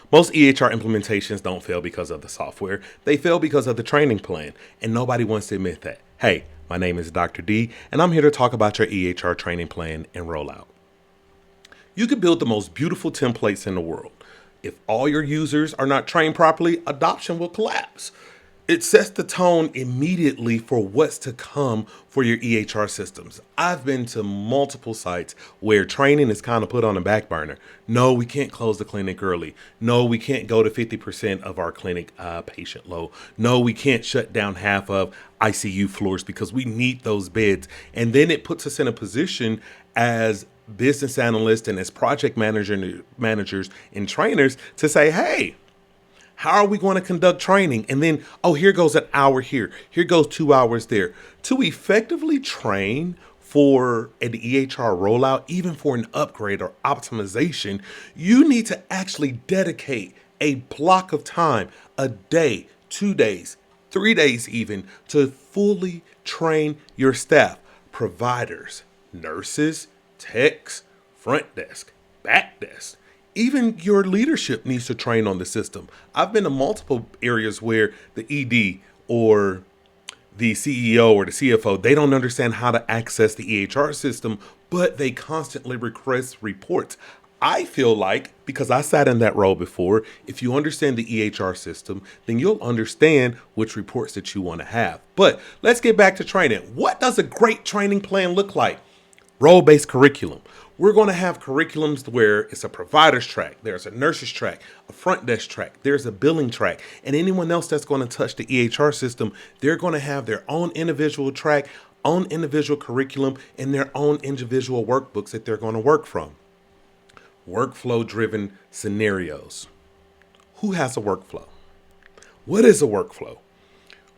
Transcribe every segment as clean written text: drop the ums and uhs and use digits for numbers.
Most EHR implementations don't fail because of the software. They fail because of the training plan, and nobody wants to admit that. Hey, my name is Dr. D, and I'm here to talk about your EHR training plan and rollout. You could build the most beautiful templates in the world. If all your users are not trained properly, adoption will collapse. It sets the tone immediately for what's to come for your EHR systems. I've been to multiple sites where training is kind of put on a back burner. No, we can't close the clinic early. No, we can't go to 50% of our clinic patient load. No, we can't shut down half of ICU floors because we need those beds. And then it puts us in a position as business analysts and as project managers and trainers to say, hey, how are we going to conduct training? And then, oh, here goes an hour here goes 2 hours there. To effectively train for an EHR rollout, even for an upgrade or optimization, you need to actually dedicate a block of time, a day, 2 days, 3 days even, to fully train your staff, providers, nurses, techs, front desk, back desk. Even your leadership needs to train on the system. I've been to multiple areas where the ED or the CEO or the CFO, they don't understand how to access the EHR system, but they constantly request reports. I feel like, because I sat in that role before, if you understand the EHR system, then you'll understand which reports that you want to have. But let's get back to training. What does a great training plan look like? Role-based curriculum. We're going to have curriculums where it's a provider's track, there's a nurse's track, a front desk track, there's a billing track, and anyone else that's going to touch the EHR system, they're going to have their own individual track, own individual curriculum, and their own individual workbooks that they're going to work from. Workflow-driven scenarios. Who has a workflow? What is a workflow?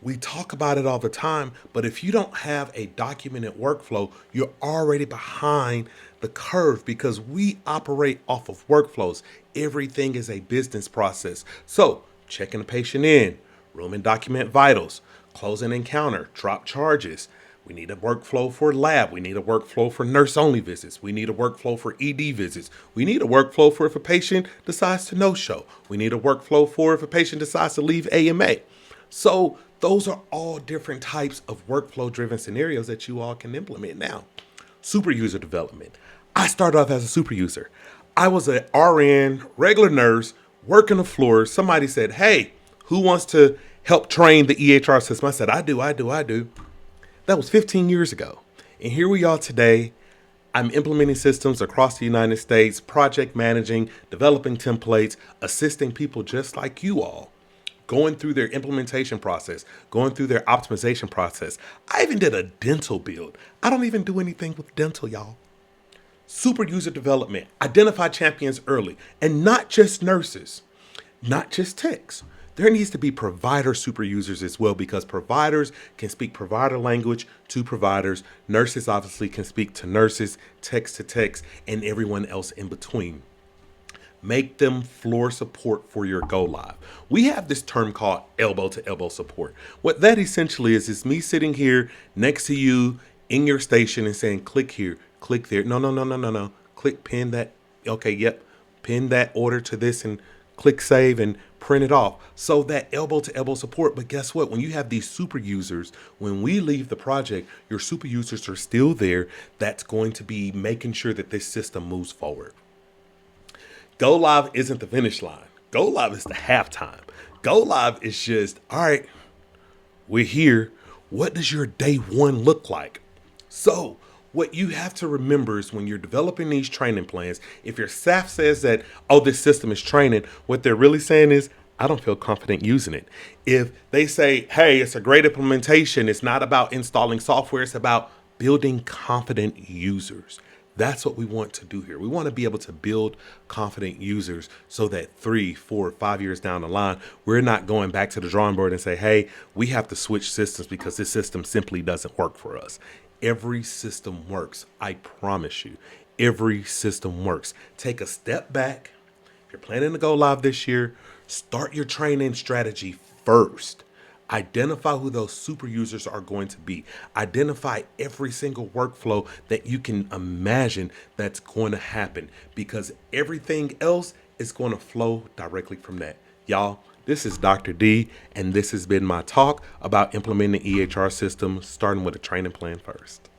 We talk about it all the time, but if you don't have a documented workflow, you're already behind the curve because we operate off of workflows. Everything is a business process. So checking the patient in, room and document vitals, close an encounter, drop charges. We need a workflow for lab. We need a workflow for nurse-only visits. We need a workflow for ED visits. We need a workflow for if a patient decides to no-show. We need a workflow for if a patient decides to leave AMA. So those are all different types of workflow-driven scenarios that you all can implement now. Super user development. I started off as a super user. I was an RN, regular nurse, working the floor. Somebody said, hey, who wants to help train the EHR system? I said, I do. That was 15 years ago. And here we are today. I'm implementing systems across the United States, project managing, developing templates, assisting people just like you all, going through their implementation process, going through their optimization process. I even did a dental build. I don't even do anything with dental, y'all. Super user development. Identify champions early, and not just nurses, not just techs. There needs to be provider super users as well, because providers can speak provider language to providers. Nurses obviously can speak to nurses, techs to techs, and everyone else in between. Make them floor support for your go live. We have this term called elbow to elbow support. What that essentially is me sitting here next to you in your station and saying, click here, click there. No. Click pin that. Okay, yep. Pin that order to this and click save and print it off. So that elbow to elbow support. But guess what? When you have these super users, when we leave the project, your super users are still there. That's going to be making sure that this system moves forward. Go live isn't the finish line. Go live is the halftime. Go live is just, all right, we're here. What does your day one look like? So what you have to remember is when you're developing these training plans, if your staff says that, oh, this system is training, what they're really saying is, I don't feel confident using it. If they say, hey, it's a great implementation, it's not about installing software, it's about building confident users. That's what we want to do here. We want to be able to build confident users so that 3, 4, 5 years down the line, we're not going back to the drawing board and say, hey, we have to switch systems because this system simply doesn't work for us. Every system works. I promise you, every system works. Take a step back. If you're planning to go live this year, start your training strategy first. Identify who those super users are going to be. Identify every single workflow that you can imagine that's going to happen, because everything else it's going to flow directly from that. Y'all, this is Dr. D, and this has been my talk about implementing the EHR system, starting with a training plan first.